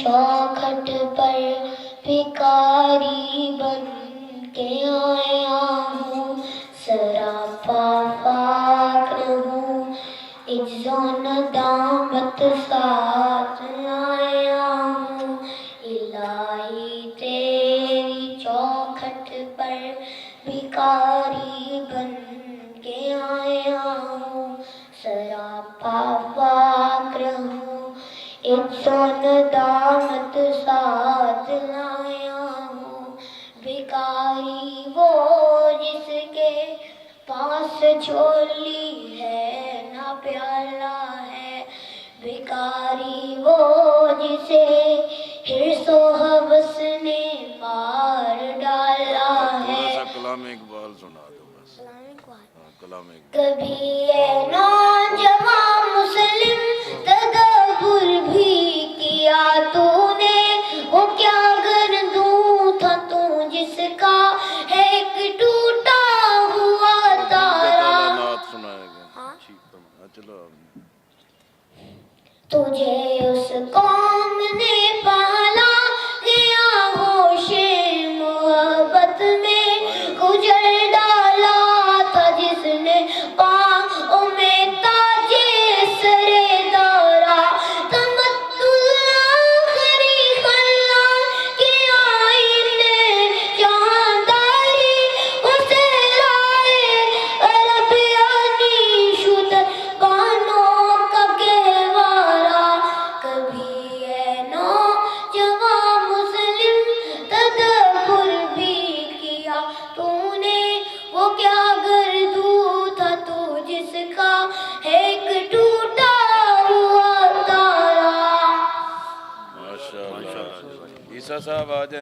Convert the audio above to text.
چوکھٹ پر بھکاری بن کے آیا ہوں، سراپا فقر ہوں، عجز و ندامت ساتھ آیا ہوں، الہی تیری چوکھٹ پر بھکاری بن کے آیا ہوں، سراپا فقر ہوں، عجز و ندامت ساتھ لایا ہوں، بھکاری وہ جس کے پاس جھولی ہے نہ پیالہ ہے، بھکاری وہ جسے حرص و ہوس نے مار ڈالا ہے۔ کلام اقبال سنا دو بس۔ کلام اقبال۔ کبھی اے نوجوان مسلم تدبر بھی کیا تو نے، وہ کیا گردوں تھا تو جس کا ہے ایک ٹوٹا ہوا تارا، نعت سنائے گا۔ چلو تجھے اس قوم نے پالا گیا ہوش محبت میں کچل ڈالا تھا، جس نے پاؤں میں تاج سرِ دورہ تمتع آخری خلہ کے آئینے جانداری، اسے لائے عرب یعنی شد بانوں کا گہوارہ۔ کبھی اے نوجوان مسلم تدبر بھی کیا تو نے، وہ کیا گردوں تھا تو جس کا ہے ایک ٹوٹا ہوا تارا۔ ماشاء اللہ۔ عیسیٰ صاحب آ جائیں۔